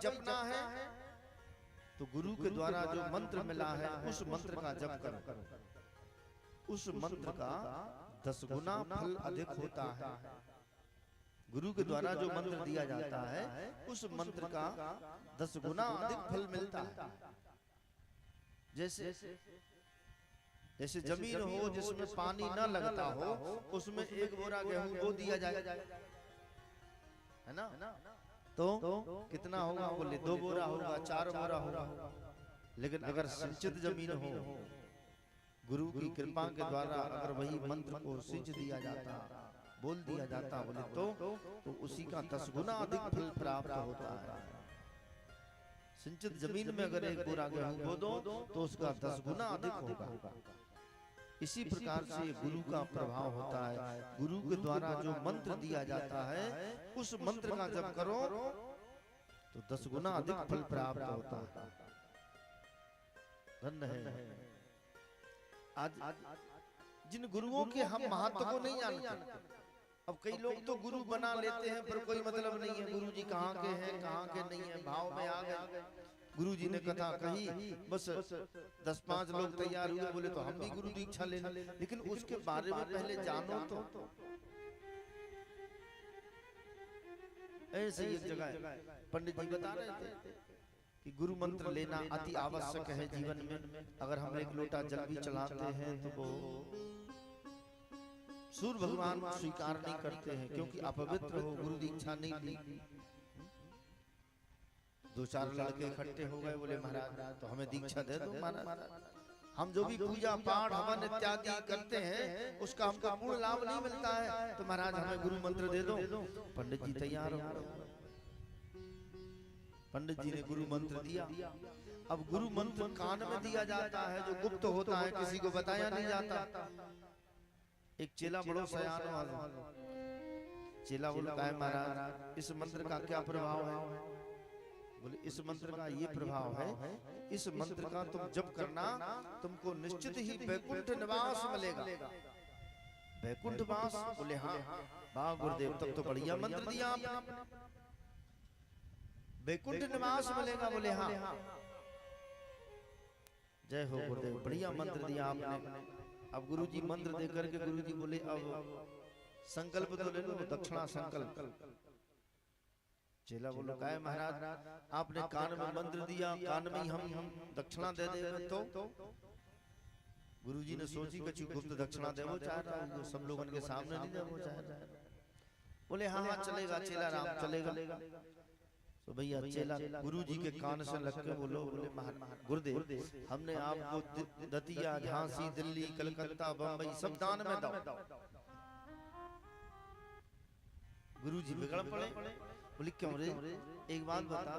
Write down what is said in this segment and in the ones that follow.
जपना है तो गुरु के द्वारा जो मंत्र मिला है उस मंत्र का जप करो। उस मंत्र का 10 गुना फल अधिक होता है। गुरु के द्वारा जो मंत्र दिया जाता है उस मंत्र का 10 गुना अधिक फल मिलता है। जैसे जमीन हो जिसमें पानी न लगता हो, उसमें 1 बोरा गेहूं बो दिया जाए, है ना, तो कितना होगा? बोले 2 बोरा होगा, 4 बोरा होगा। लेकिन अगर सिंचित जमीन हो, गुरु की कृपा के द्वारा अगर वही मंत्र को सिंच दिया जाता, बोल दिया जाता, बोले तो उसी का 10 गुना अधिक फल प्राप्त होता है। सिंचित जमीन में अगर 1 बोरा गेहूं बो दो तो उसका 10 गुना अधिक होगा। इसी प्रकार से गुरु का प्रभाव होता है। गुरु के द्वारा जो मंत्र दिया जाता है उस मंत्र का जप करो तो 10 गुना अधिक फल प्राप्त होता है। धन्य है। आज जिन गुरुओं के हम महत्व को नहीं जानते, अब कई लोग तो गुरु बना लेते हैं पर कोई मतलब नहीं है गुरु जी कहाँ के हैं कहाँ के नहीं है, भाव में आ गए। गुरु जी ने कथा कही, बस 10-5 लोग तैयार हुए, बोले तो हम भी गुरु दीक्षा ले लें। लेकिन उसके बारे में पहले जानो तो। ऐसे एक जगह पंडित जी बता रहे थे कि गुरु मंत्र लेना अति आवश्यक है जीवन में। अगर हम 1 लोटा जल भी चढ़ाते हैं तो वो सूर्य भगवान स्वीकार नहीं करते हैं, क्योंकि अपवित्र हो, गुरु दीक्षा नहीं ली। 2-4 लड़के इकट्ठे हो गए, बोले महाराज तो हमें दीक्षा दे दो महाराज। हम जो भी पूजा पाठ हवन इत्यादि करते हैं उसका हमको पूर्ण लाभ नहीं मिलता है, तो महाराज हमें गुरु मंत्र दे दो। पंडित जी तैयार हो गए। पंडित जी ने गुरु मंत्र दिया। अब गुरु मंत्र कान में दिया जाता है जो गुप्त होता है, किसी को बताया नहीं जाता। एक चेला बड़ो सयान वाला चेला बोला है महाराज इस मंत्र का क्या प्रभाव है? बोले इस मंत्र का ये प्रभाव है, इस मंत्र का तुम जप करना तुमको निश्चित ही वैकुंठ निवास मिलेगा। वैकुंठ वास? बोले हाँ। वाह गुरुदेव, तब तो बढ़िया मंत्र दिया आपने, वैकुंठ निवास मिलेगा। बोले हाँ। जय हो गुरुदेव, बढ़िया मंत्र दिया आपने। अब गुरुजी मंत्र दे करके गुरुजी बोले अब संकल्प तो ले लो, दक्षिणा संकल्प। चेला बोलो काय महाराज आपने कान में मंत्र दिया, कान में ही हम दक्षिणा दे दे तो? गुरुजी ने सोची कछु गुप्त दक्षिणा देवो चाह रहा है, सब लोगों के सामने नहीं देवो चाह रहा है। बोले हाँ हाँ चलेगा चेला राम चलेगा। तो भैया चेला गुरुजी के कान से लग के बोलो, बोले गुरुदेव हमने आपको दतिया, झांसी, दिल्ली, कलकत्ता, बम्बई सब दान में दो। गुरुजी बिगड़ पड़े, बोले क्यों रे? एक बात बता,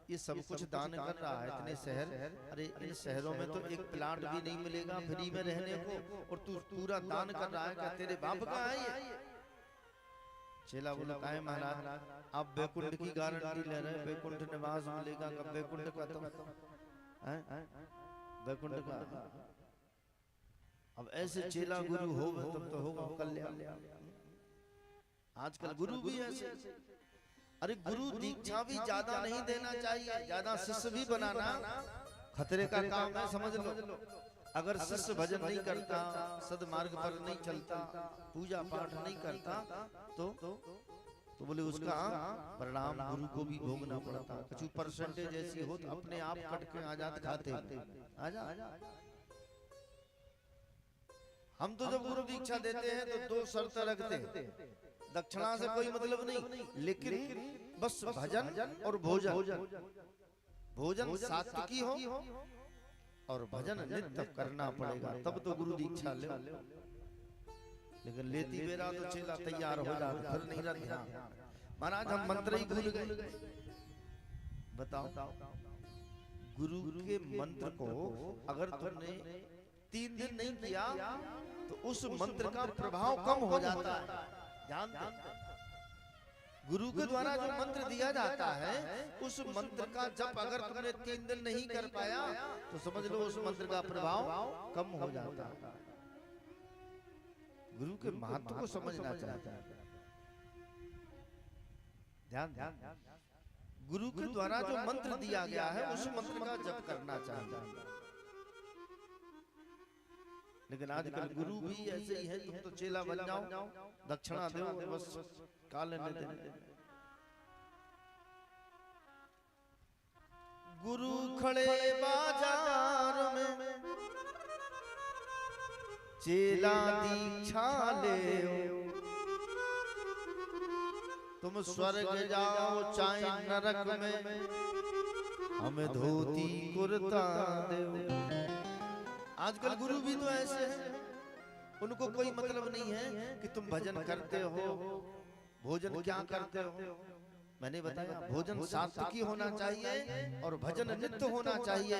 ये सब कुछ दान कर रहा है, इतने शहर, अरे इन शहरों में तो एक प्लाट भी नहीं मिलेगा फ्री में रहने को, और तू पूरा दान कर रहा है, क्या तेरे बाप का है ये? चेला बोला काहे महाराज आप वैकुंठ की गारंटी ले रहे हैं, वैकुंठ निवास मिलेगा, कब वैकुंठ का तुम वैकुंठ का? अब ऐसे चेला गुरु होगा तब तो होगा कल्याण। आजकल गुरु भी ऐसे, अरे गुरु दीक्षा भी ज्यादा नहीं देना चाहिए, ज्यादा शिष्य भी बनाना खतरे का काम है, समझ लो। अगर शिष्य भजन नहीं करता, सदमार्ग पर नहीं चलता, पूजा पाठ नहीं करता तो बोले उसका परिणाम गुरु को भी भोगना पड़ता। कुछ परसेंटेज ऐसी हो तो अपने आप कट के आजाद खाते आजा। हम तो जब गुरु दीक्षा देते हैं तो 2 शर्त रखते हैं, दक्षिणा से कोई मतलब नहीं, लेकिन बस भजन और भोजन। भोजन सात्विकी हो और भजन नित्य करना पड़ेगा, तब तो गुरु दीक्षा ले। लेकिन लेती बेरा तो चेला तैयार हो जाता, फिर नहीं रहता। महाराज हम मंत्र ही भूल गए। बताओ गुरु के मंत्र को अगर तुमने 3 दिन नहीं किया तो उस मंत्र का प्रभाव कम हो जाता है। ध्यान दे, गुरु के द्वारा जो मंत्र दिया जाता है उस मंत्र का जप अगर तुमने 3 दिन नहीं कर पाया तो समझ लो उस मंत्र का प्रभाव कम हो जाता है। गुरु के महत्व को समझना चाहिए। ध्यान गुरु के द्वारा जो मंत्र दिया गया है उस मंत्र का जप करना चाहिए। लेकिन आजकल गुरु भी ऐसे ही है, तुम तो चेला बन जाओ, दक्षिणा दो, बस काले ने दे। गुरु खड़े बाजार में चेला दीक्षा ले, तुम स्वर्ग जाओ चाहे नरक में, हमें धोती कुर्ता दो। आजकल गुरु भी तो ऐसे हैं, उनको कोई मतलब नहीं है कि तुम भजन करते हो, भोजन क्या करते हो। मैंने बताया भोजन सात्विकी होना चाहिए और भजन नित्य होना चाहिए।